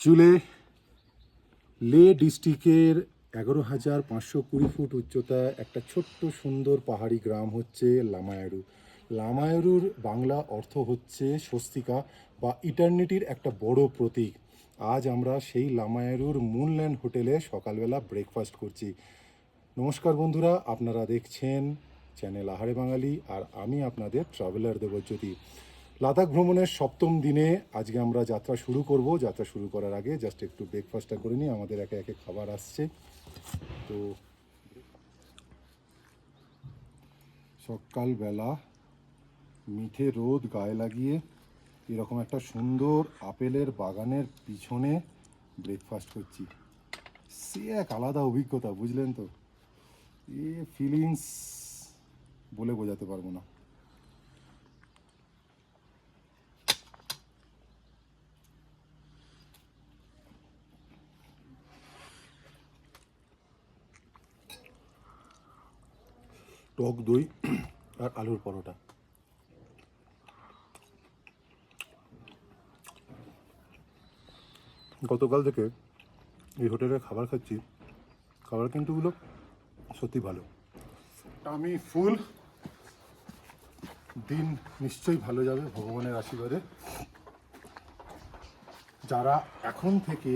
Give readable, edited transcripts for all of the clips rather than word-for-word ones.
জুলে লে ডিস্ট্রিক্টের 11,520 ফুট উচ্চতা একটা ছোট্ট সুন্দর পাহাড়ি গ্রাম হচ্ছে লামায়ারু। লামায়ারুর বাংলা অর্থ হচ্ছে স্বস্তিকা বা ইটার্নিটির একটা বড় প্রতীক। আজ আমরা সেই লামায়ারুর মুনল্যান্ড হোটেলে সকালবেলা ব্রেকফাস্ট করছি। নমস্কার বন্ধুরা, আপনারা দেখছেন চ্যানেল আহারে বাঙালি, আর আমি আপনাদের ট্রাভেলার দেবজ্যোতি। লাদাখ ভ্রমণের সপ্তম দিনে আজকে আমরা যাত্রা শুরু করব। যাত্রা শুরু করার আগে জাস্ট একটু ব্রেকফাস্টটা করে নিই, আমাদের একে একে খাবার আসছে। তো সকালবেলা মিঠে রোদ গায়ে লাগিয়ে এরকম একটা সুন্দর আপেলের বাগানের পিছনে ব্রেকফাস্ট করছি। সে এক আলাদা অভিজ্ঞতা, বুঝলেন তো? এ ফিলিংস বলে বোঝাতে পারবো না। টক দই আর আলুর পরোটা। গতকাল থেকে এই হোটেলে খাবার খাচ্ছি, খাবার কিন্তু গুলো সত্যি ভালো। আমি ফুল দিন নিশ্চয়ই ভালো যাবে ভগবানের আশীর্বাদে। যারা এখন থেকে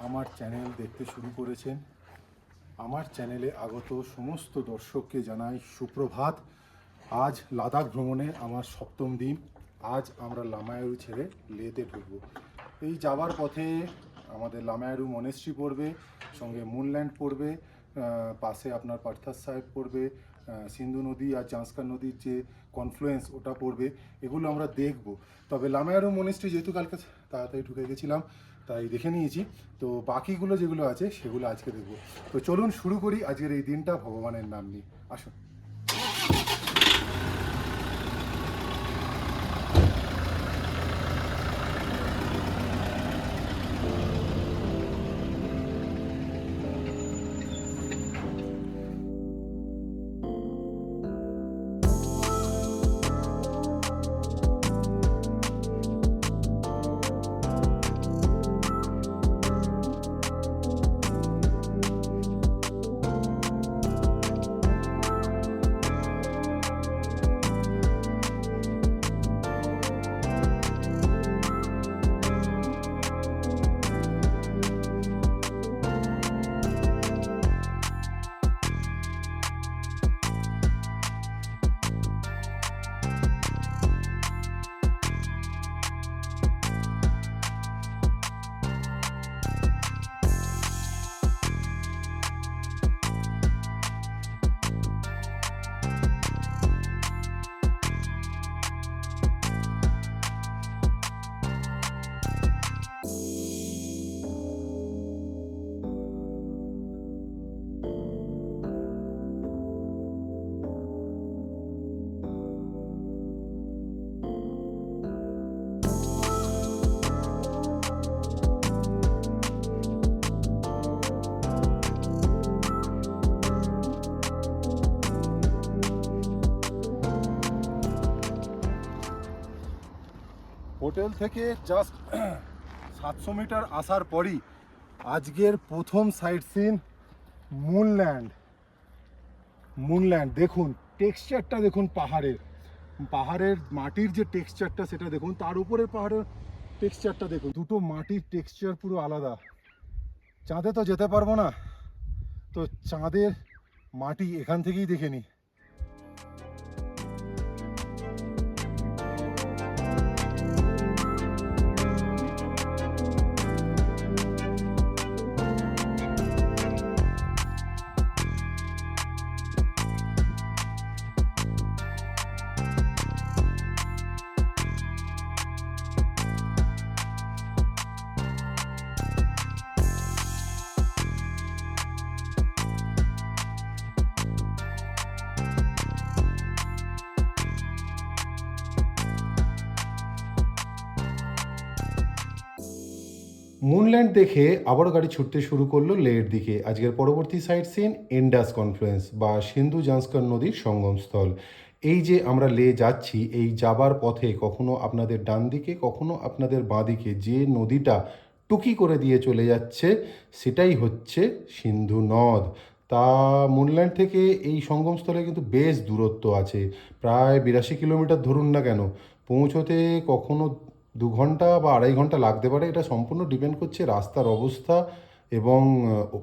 আমার চ্যানেল দেখতে শুরু করেছেন, আমার চ্যানেলে আগত সমস্ত দর্শককে জানাই সুপ্রভাত। আজ লাদাখ ভ্রমণে আমার সপ্তম দিন। আজ আমরা লামায়ারু ছেড়ে লেতে ঢুকবো। এই যাওয়ার পথে আমাদের লামায়ারু মনেস্ট্রি পড়বে, সঙ্গে মুনল্যান্ড পড়বে, পাশে আপনার পার্থাস সাহেব পড়বে, সিন্ধু নদী আর জাংস্কার নদীর যে কনফ্লুয়েন্স ওটা পড়বে। এগুলো আমরা দেখব। তবে লামায়ারু মনেস্ট্রি যেহেতু কালকে তাড়াতাড়ি ঢুকে গেছিলাম তাই দেখে নিয়েছি, তো বাকিগুলো যেগুলো আছে সেগুলো আজকে দেখব। তো চলুন শুরু করি আজকের এই দিনটা ভগবানের নাম নিয়ে। আসুন। হোটেল থেকে জাস্ট 700 মিটার আসার পরই আজকের প্রথম সাইট সিন মুনল্যান্ড। দেখুন টেক্সচারটা, দেখুন পাহাড়ের মাটির যে টেক্সচারটা সেটা দেখুন, তার উপরে পাহাড়ের টেক্সচারটা দেখুন। দুটো মাটির টেক্সচার পুরো আলাদা। চাঁদে তো যেতে পারবো না, তো চাঁদের মাটি এখান থেকেই দেখে নিই। মুনল্যান্ড দেখে আবারও গাড়ি ছুটতে শুরু করলো লের দিকে। আজকের পরবর্তী সাইট সিন ইন্ডাস কনফ্লুয়েন্স বা সিন্ধু জাংস্কার নদীর সঙ্গমস্থল। এই যে আমরা লে যাচ্ছি, এই যাবার পথে কখনো আপনাদের ডান দিকে কখনো আপনাদের বাঁ দিকে যে নদীটা টুকি করে দিয়ে চলে যাচ্ছে, সেটাই হচ্ছে সিন্ধু নদ। তা মুনল্যান্ড থেকে এই সঙ্গমস্থলে কিন্তু বেশ দূরত্ব আছে, প্রায় 82 কিলোমিটার ধরুন না কেন। পৌঁছোতে কখনো 2 ঘন্টা বা 2.5 ঘন্টা লাগতে পারে, এটা সম্পূর্ণ ডিপেন্ড করছে রাস্তার অবস্থা এবং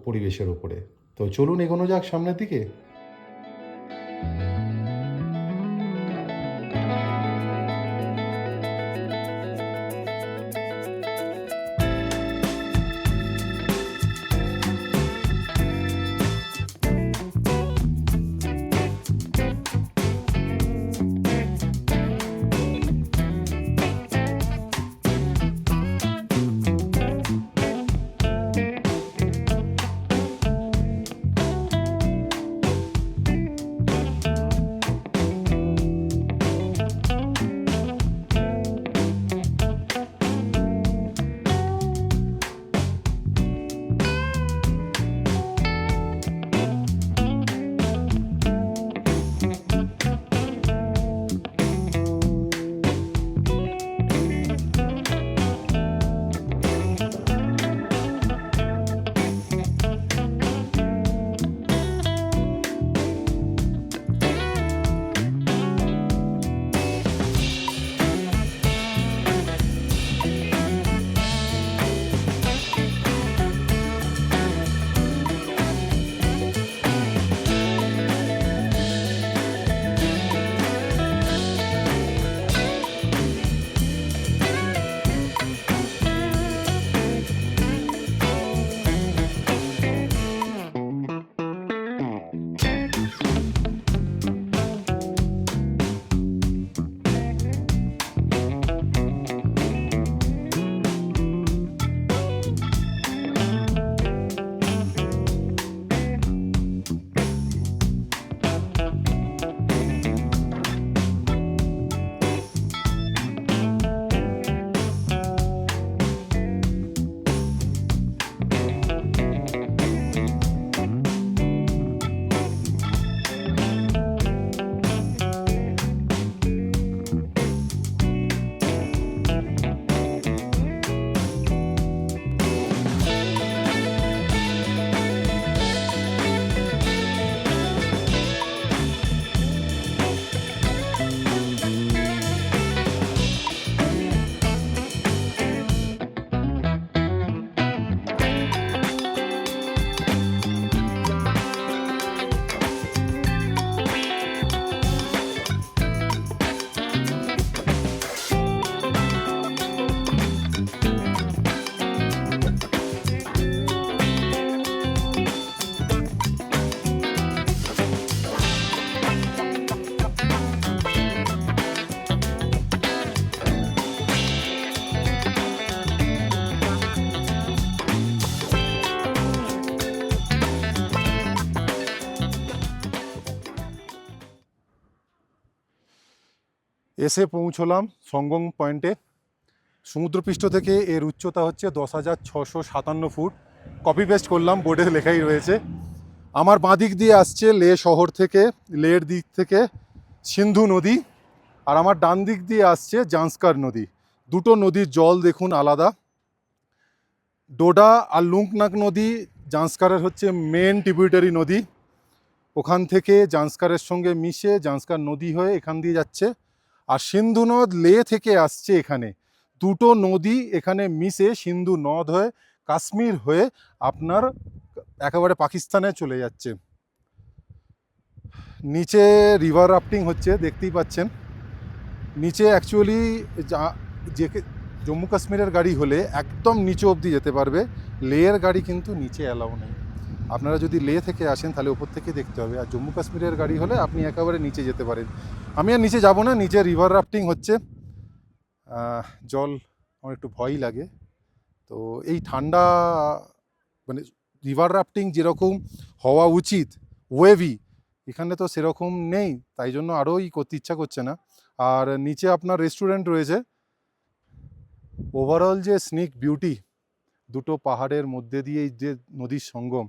পরিবেশের ওপরে। তো চলুন এগোনো যাক সামনের দিকে। এসে পৌঁছলাম সঙ্গম পয়েন্টে। সমুদ্রপৃষ্ঠ থেকে এর উচ্চতা হচ্ছে 10,657 ফুট। কপি পেস্ট করলাম, বোর্ডে লেখাই রয়েছে। আমার বাঁ দিক দিয়ে আসছে লে শহর থেকে, লের দিক থেকে সিন্ধু নদী, আর আমার ডান দিক দিয়ে আসছে জান্সকার নদী। দুটো নদীর জল দেখুন আলাদা। ডোডা আর লুংনাক নদী জান্সকারের হচ্ছে মেন ট্রিবিউটারি নদী। ওখান থেকে জান্সকারের সঙ্গে মিশে জান্সকার নদী হয়ে এখান দিয়ে যাচ্ছে। আর সিন্ধু নদ লে থেকে আসছে এখানে। দুটো নদী এখানে মিশে সিন্ধু নদ হয়ে কাশ্মীর হয়ে আপনার একেবারে পাকিস্তানে চলে যাচ্ছে। নিচে রিভার রাফটিং হচ্ছে, দেখতেই পাচ্ছেন। নিচে অ্যাকচুয়ালি যে জম্মু কাশ্মীরের গাড়ি হলে একদম নিচে অবধি যেতে পারবে, লেয়ের গাড়ি কিন্তু নিচে অ্যালাউ নেই। আপনারা যদি লে থেকে আসেন তাহলে ওপর থেকে দেখতে হবে, আর জম্মু কাশ্মীরের গাড়ি হলে আপনি একেবারে নিচে যেতে পারেন। আমি আর নিচে যাব না, নিচে রিভার রাফটিং হচ্ছে। জল আমার একটু ভয়ই লাগে। তো এই ঠান্ডা মানে রিভার রাফটিং যেরকম হওয়া উচিত ওয়েভি, এখানে তো সেরকম নেই, তাই জন্য আরোই করতে ইচ্ছা করছে না। আর নিচে আপনার রেস্টুরেন্ট রয়েছে। ওভারঅল যে স্নিক বিউটি, দুটো পাহাড়ের মধ্যে দিয়ে যে নদীর সঙ্গম,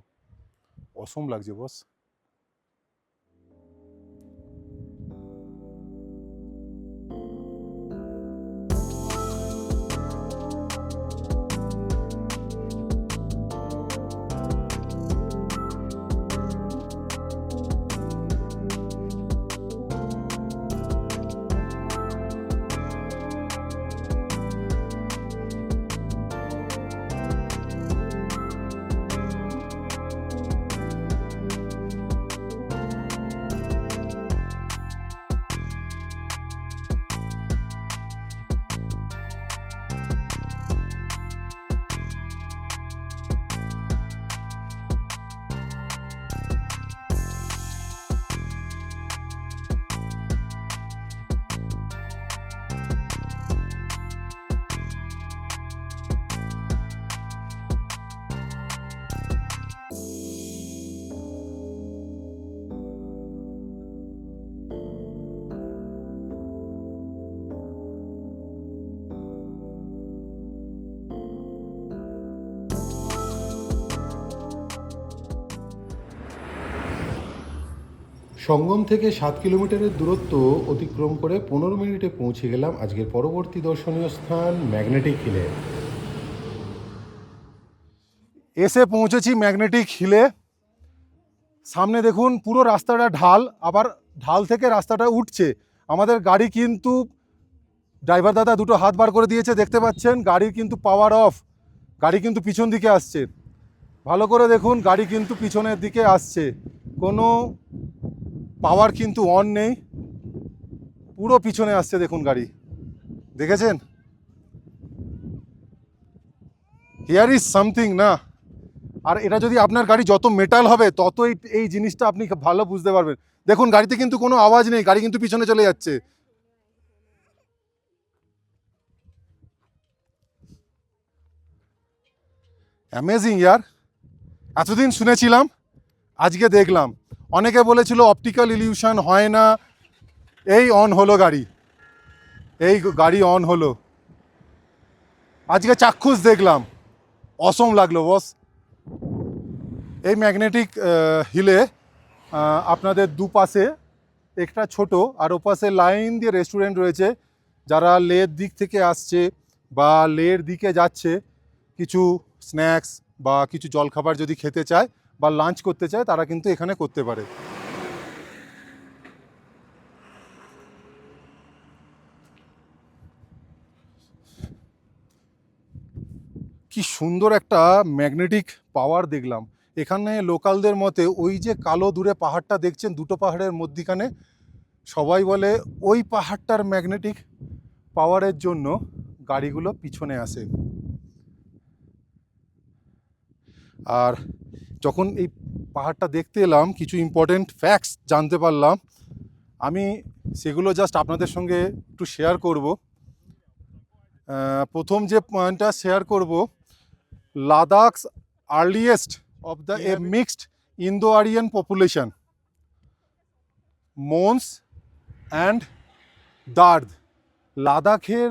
অসম লাগছে বস। সঙ্গম থেকে 7 কিলোমিটারের দূরত্ব অতিক্রম করে 15 মিনিটে পৌঁছে গেলাম আজকের পরবর্তী দর্শনীয় স্থান ম্যাগনেটিক হিলে। এসে পৌঁছেছি ম্যাগনেটিক হিলে। সামনে দেখুন পুরো রাস্তাটা ঢাল, আবার ঢাল থেকে রাস্তাটা উঠছে। আমাদের গাড়ি কিন্তু ড্রাইভার দাদা দুটো হাত বার করে দিয়েছে, দেখতে পাচ্ছেন। গাড়ির কিন্তু পাওয়ার অফ, গাড়ি কিন্তু পিছন দিকে আসছে। ভালো করে দেখুন, গাড়ি কিন্তু পিছনের দিকে আসছে, কোনো পাওয়ার কিন্তু অন নেই, পুরো পিছনে আসছে দেখুন গাড়ি, দেখেছেন? হিয়ার ইজ সামথিং না। আর এটা যদি আপনার গাড়ি যত মেটাল হবে ততই এই জিনিসটা আপনি ভালো বুঝতে পারবেন। দেখুন গাড়িতে কিন্তু কোনো আওয়াজ নেই, গাড়ি কিন্তু পিছনে চলে যাচ্ছে। অ্যামেজিং ইয়ার। এতদিন শুনেছিলাম, আজকে দেখলাম। অনেকে বলেছিল অপটিক্যাল ইলিউশন হয় না, এই অন হলো গাড়ি, এই গাড়ি অন হলো। আজকে চাক্ষুষ দেখলাম, অসম লাগলো বস। এই ম্যাগনেটিক হিলে আপনাদের দুপাশে একটা ছোট আর ওপাশে লাইন দিয়ে রেস্টুরেন্ট রয়েছে। যারা লের দিক থেকে আসছে বা লের দিকে যাচ্ছে, কিছু স্ন্যাক্স বা কিছু জলখাবার যদি খেতে চায় বা লাঞ্চ করতে চায়, তারা কিন্তু এখানে করতে পারে। কি সুন্দর একটা ম্যাগনেটিক পাওয়ার দেখলাম এখানে। লোকালদের মতে ওই যে কালো দূরে পাহাড়টা দেখছেন, দুটো পাহাড়ের মধ্যিখানে, সবাই বলে ওই পাহাড়টার ম্যাগনেটিক পাওয়ারের জন্য গাড়িগুলো পিছনে আসে। আর যখন এই পাহাড়টা দেখতে এলাম, কিছু ইম্পর্টেন্ট ফ্যাক্টস জানতে পারলাম। আমি সেগুলো জাস্ট আপনাদের সঙ্গে একটু শেয়ার করব। প্রথম যে পয়েন্টটা শেয়ার করব, Ladakh's earliest of the a mixed Indo Aryan population, Mons and Dard. লাদাখের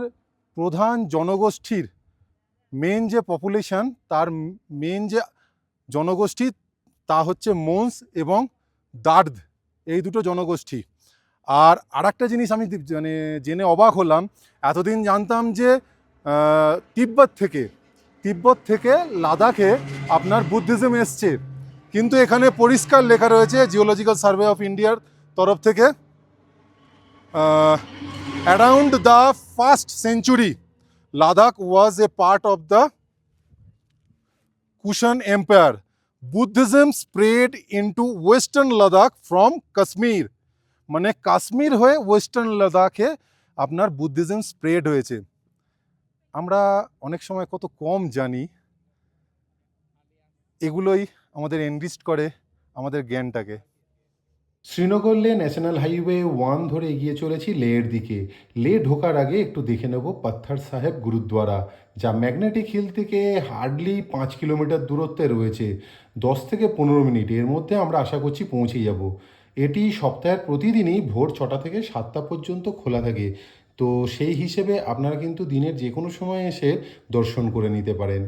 প্রধান জনগোষ্ঠীর মেন যে পপুলেশন, তার মেন যে জনগোষ্ঠী তা হচ্ছে মন্স এবং দার্দ, এই দুটো জনগোষ্ঠী। আর আরেকটা জিনিস আমি মানে জেনে অবাক হলাম, এতদিন জানতাম যে তিব্বত থেকে লাদাখে আপনার বুদ্ধিজম এসছে, কিন্তু এখানে পরিষ্কার লেখা রয়েছে জিওলজিক্যাল সার্ভে অফ ইন্ডিয়ার তরফ থেকে, around the 1st century Ladakh was a part of the Kushan Empire. Buddhism spread into western Ladakh from Kashmir. মানে কাশ্মীর হয়ে ওয়েস্টার্ন লাদাখে আপনার বুদ্ধিজম স্প্রেড হয়েছে। আমরা অনেক সময় কত কম জানি, এগুলোই আমাদের এনরিচ করে আমাদের জ্ঞানটাকে। শ্রীনগর লে ন্যাশনাল হাইওয়ে 1 ধরে এগিয়ে চলেছি লের দিকে। লে ঢোকার আগে একটু দেখে নেব পাত্থার সাহেব গুরুদ্বারা, যা ম্যাগনেটিক হিল থেকে হার্ডলি 5 কিলোমিটার দূরত্বে রয়েছে। 10 থেকে 15 মিনিট এর মধ্যে আমরা আশা করছি পৌঁছে যাব। এটি সপ্তাহের প্রতিদিনই ভোর 6টা থেকে 7টা পর্যন্ত খোলা থাকে, তো সেই হিসেবে আপনারা কিন্তু দিনের যে কোনো সময় এসে দর্শন করে নিতে পারেন।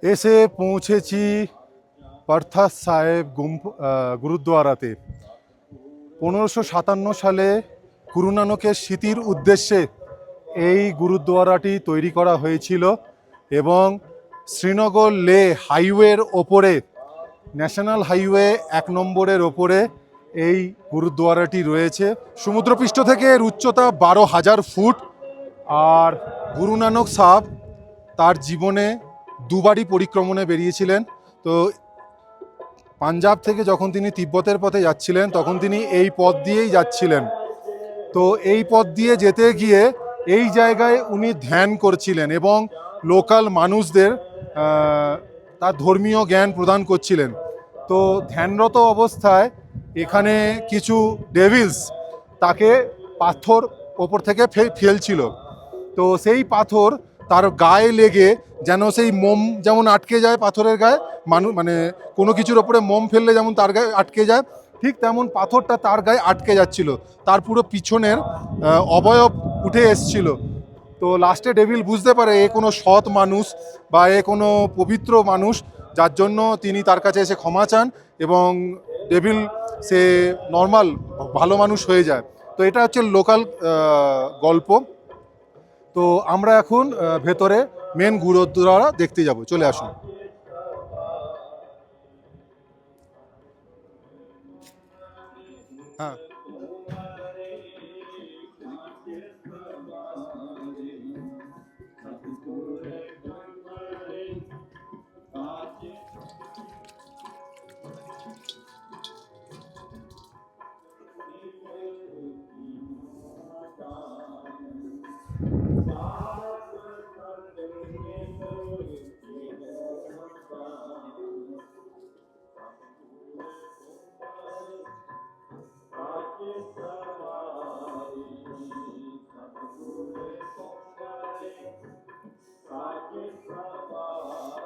এসে পৌঁছেছি পার্থাস সাহেব গুরুদ্বারাতে। 1557 সালে গুরু নানকের স্মৃতির উদ্দেশ্যে এই গুরুদ্বারাটি তৈরি করা হয়েছিল এবং শ্রীনগর লে হাইওয়ের ওপরে, ন্যাশনাল হাইওয়ে 1 নম্বরের ওপরে এই গুরুদ্বারাটি রয়েছে। সমুদ্রপৃষ্ঠ থেকে এর উচ্চতা 12,000 ফুট। আর গুরু নানক সাহেব তার জীবনে দুবারই পরিক্রমণে বেরিয়েছিলেন। তো পাঞ্জাব থেকে যখন তিনি তিব্বতের পথে যাচ্ছিলেন তখন তিনি এই পথ দিয়েই যাচ্ছিলেন। তো এই পথ দিয়ে যেতে গিয়ে এই জায়গায় উনি ধ্যান করছিলেন এবং লোকাল মানুষদের তার ধর্মীয় জ্ঞান প্রদান করছিলেন। তো ধ্যানরত অবস্থায় এখানে কিছু ডেভিলস তাকে পাথর ওপর থেকে ফেলছিল। তো সেই পাথর তার গায়ে লেগে, যেন সেই মোম যেমন আটকে যায় পাথরের গায়ে, মানে কোনো কিছুর ওপরে মোম ফেললে যেমন তার গায়ে আটকে যায়, ঠিক তেমন পাথরটা তার গায়ে আটকে যাচ্ছিল। তার পুরো পিছনের অবয়ব উঠে এসছিল। তো লাস্টে ডেভিল বুঝতে পারে এ কোনো সৎ মানুষ বা এ কোনো পবিত্র মানুষ, যার জন্য তিনি তার কাছে এসে ক্ষমা চান এবং ডেভিল সে নর্মাল ভালো মানুষ হয়ে যায়। তো এটা হচ্ছে লোকাল গল্প। তো আমরা এখন ভেতরে মেন গুরুদ্বারা দেখতে যাব, চলে আসুন। হ্যাঁ,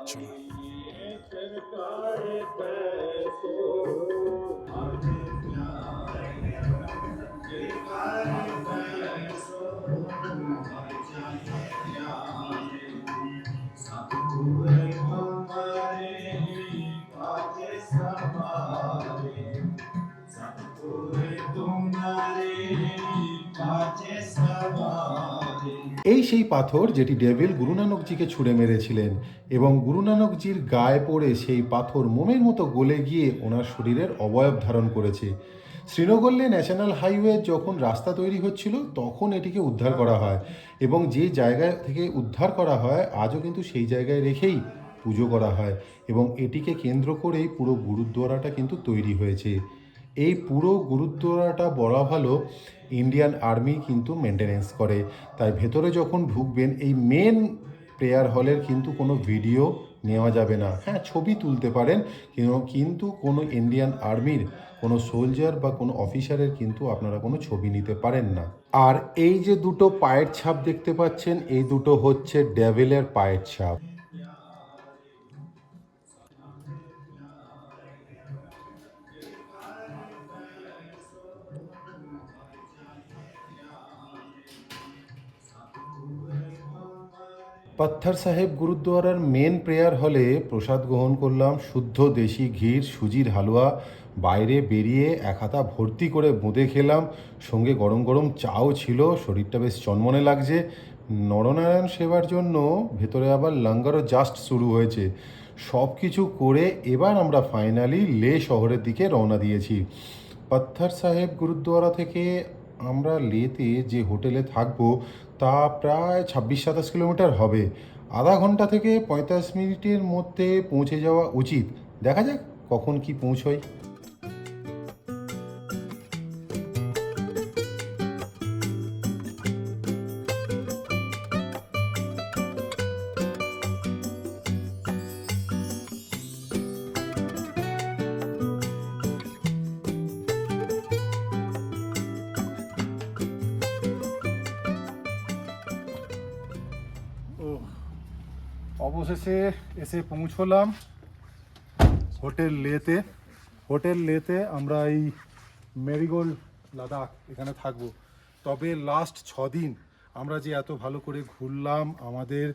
চলো। এই সেই পাথর যেটি ডেভিল গুরু নানকজিকে ছুঁড়ে মেরেছিলেন এবং গুরু নানকজির গায়ে পড়ে সেই পাথর মোমের মতো গলে গিয়ে ওনার শরীরের অবয়ব ধারণ করেছে। শ্রীনগর লে ন্যাশনাল হাইওয়ে যখন রাস্তা তৈরি হচ্ছিল তখন এটিকে উদ্ধার করা হয় এবং যে জায়গা থেকে উদ্ধার করা হয় আজও কিন্তু সেই জায়গায় রেখেই পুজো করা হয় এবং এটিকে কেন্দ্র করেই পুরো গুরুদ্বারাটা কিন্তু তৈরি হয়েছে। এই পুরো গুরুদ্বারাটা বলা ভালো ইন্ডিয়ান আর্মি কিন্তু মেনটেনেন্স করে। তাই ভেতরে যখন ঢুকবেন এই মেন প্রেয়ার হলের কিন্তু কোনো ভিডিও নেওয়া যাবে না। হ্যাঁ, ছবি তুলতে পারেন, কিন্তু কোনো ইন্ডিয়ান আর্মির কোনো সোলজার বা কোনো অফিসারের কিন্তু আপনারা কোনো ছবি নিতে পারেন না। আর এই যে দুটো পায়ের ছাপ দেখতে পাচ্ছেন, এই দুটো হচ্ছে ডেভিলের পায়ের ছাপ। পাত্থার সাহেব গুরুদ্বারার মেন প্রেয়ার হলে প্রসাদ গ্রহণ করলাম শুদ্ধ দেশি ঘির সুজির হালুয়া। বাইরে বেরিয়ে এক হাতা ভর্তি করে বোঁদে খেলাম, সঙ্গে গরম গরম চাও ছিল। শরীরটা বেশ চনমনে লাগছে। নরনারায়ণ সেবার জন্য ভেতরে আবার লঙ্গারও জাস্ট শুরু হয়েছে। সব কিছু করে এবার আমরা ফাইনালি লে শহরের দিকে রওনা দিয়েছি। পাত্থার সাহেব গুরুদ্বারা থেকে আমরা লেতে যে হোটেলে থাকবো তা প্রায় 26-27 কিলোমিটার হবে। আধা ঘন্টা থেকে 45 মিনিটের মধ্যে পৌঁছে যাওয়া উচিত। দেখা যাক কখন কি পৌঁছয়। অবশেষে এসে পৌঁছলাম হোটেল লেতে। হোটেল লেতে আমরা এই মেরিগোল্ড লাদাখ এখানে থাকবো। তবে লাস্ট 6 দিন আমরা যে এত ভালো করে ঘুরলাম, আমাদের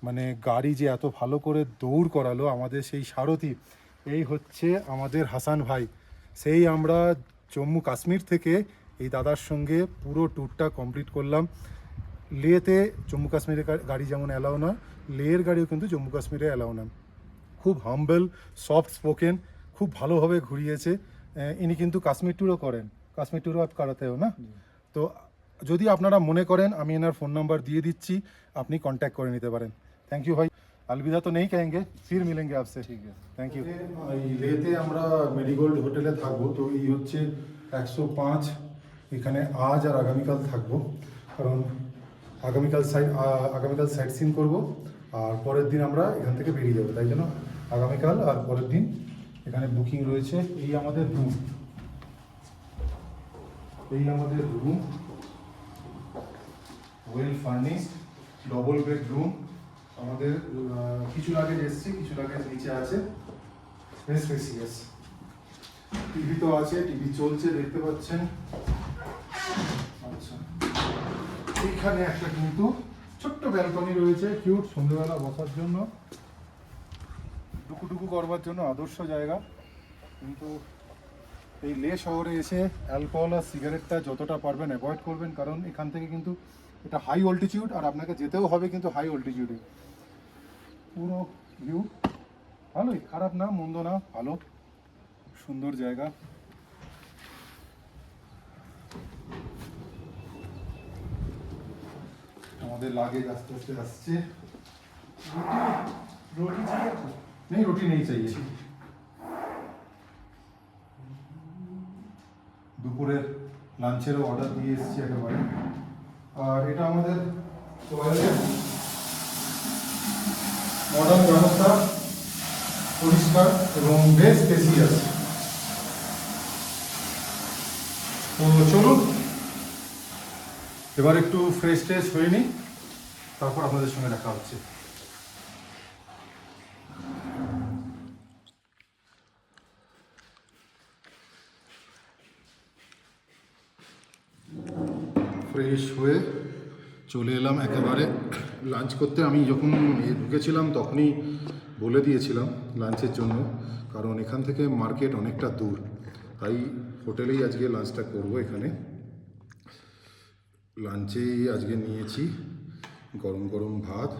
মানে গাড়ি যে এত ভালো করে দৌড় করালো আমাদের সেই সারথি, এই হচ্ছে আমাদের হাসান ভাই। সেই আমরা জম্মু কাশ্মীর থেকে এই দাদার সঙ্গে পুরো ট্যুরটা কমপ্লিট করলাম। লেতে জম্মু কাশ্মীরে গাড়ি যেমন অ্যালাউ নয়, লের গাড়িও কিন্তু জম্মু কাশ্মীরে অ্যালাউ নয়। খুব হাম্বল, সফট স্পোকেন, খুব ভালোভাবে ঘুরিয়েছে। ইনি কিন্তু কাশ্মীর ট্যুরও করেন, কাশ্মীর ট্যুরও আপ করাতেও না। তো যদি আপনারা মনে করেন, আমি এনার ফোন নাম্বার দিয়ে দিচ্ছি, আপনি কন্ট্যাক্ট করে নিতে পারেন। থ্যাংক ইউ ভাই। अलविदा तो नहीं कहेंगे, फिर मिलेंगे आपसे। ठीक है, थैंक यू। এই লেতে আমরা মেরিগোল্ড হোটেলে থাকবো। তো এই হচ্ছে 105, এখানে আজ আর আগামীকাল থাকবো, কারণ আগামীকাল সাইট সিন করবো, আর পরের দিন আমরা এখান থেকে বেরিয়ে যাবো। তাই জন্য আগামীকাল আর পরের দিন এখানে বুকিং রয়েছে। এই আমাদের room, well furnished double bedroom. আমাদের কিছু লাগেজ এসছে, কিছু লাগেজ নিচে আছে। বেশ স্পেসিয়াস। টিভি তো আছে, টিভি চলছে, দেখতে পাচ্ছেন। আচ্ছা, এইখানে একটা কিন্তু ছোট্ট ব্যালকনি রয়েছে, কিউট, সন্ধ্যেবেলা বসার জন্য, টুকুটুকু করবার জন্য আদর্শ জায়গা। কিন্তু এই লে শহরে এসে অ্যালকোহল আর সিগারেটটা যতটা পারবেন অ্যাভয়েড করবেন, কারণ এখান থেকে কিন্তু এটা হাই অল্টিটিউড, আর আপনাকে যেতেও হবে কিন্তু হাই অল্টিটিউডে। পুরো ভিউ ভালোই, খারাপ না, মন্দ না, ভালো, সুন্দর জায়গা। আমাদের লাগেজ আস্তে আস্তে আসছে। রুটি चाहिए? नहीं, रोटी नहीं चाहिए। দুপুরের লাঞ্চেরও অর্ডার দিয়ে এসেছি একেবারে। আর এটা আমাদের টয়লেট, মডার্ন ব্যবস্থা, পরিষ্কার এবং বেশ স্পেসিয়াস। তো চলুন এবার একটু ফ্রেশ ট্রেশ হয়ে নিই, তারপর আপনাদের সঙ্গে দেখা হচ্ছে। ফ্রেশ হয়ে চলে এলাম একেবারে লাঞ্চ করতে। আমি যখন ঢুকেছিলাম তখনই বলে দিয়েছিলাম লাঞ্চের জন্য, কারণ এখান থেকে মার্কেট অনেকটা দূর, তাই হোটেলেই আজকে লাঞ্চটা করব। এখানে লাঞ্চেই আজকে নিয়েছি গরম গরম ভাত,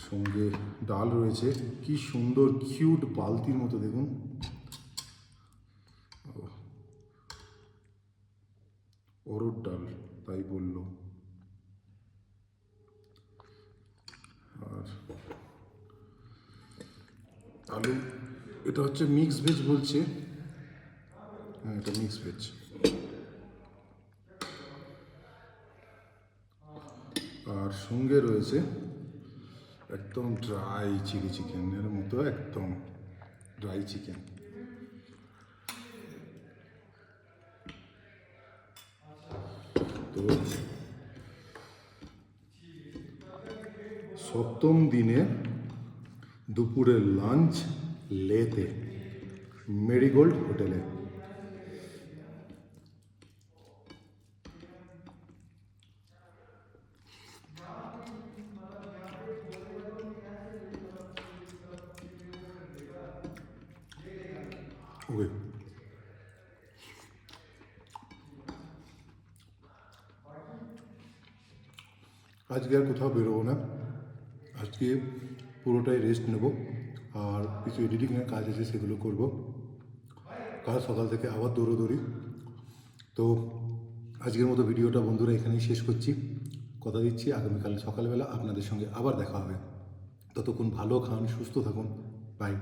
সঙ্গে ডাল রয়েছে, কি সুন্দর কিউট বালতির মতো, দেখুন। অরড় ডাল তাই বলল। আর আলু, এটা হচ্ছে মিক্স ভেজ বলছে। হ্যাঁ, এটা মিক্স ভেজ। আর সঙ্গে রয়েছে একদম ড্রাই চিলি চিকেনের মতো, একদম ড্রাই চিকেন। তো সপ্তম দিনে দুপুরের লাঞ্চ লেতে মেরিগোল্ড হোটেলে। ওকে, আজকে আর কোথাও বেরোবো না, আজকে পুরোটাই রেস্ট নেব, আর কিছু এডিটিংয়ের কাজ আছে সেগুলো করব। কাল সকাল থেকে আবার দৌড়োদৌড়ি। তো আজকের মতো ভিডিওটা বন্ধুরা এখানেই শেষ করছি। কথা দিচ্ছি আগামীকাল সকালবেলা আপনাদের সঙ্গে আবার দেখা হবে। ততক্ষণ ভালো খান, সুস্থ থাকুন, বাই।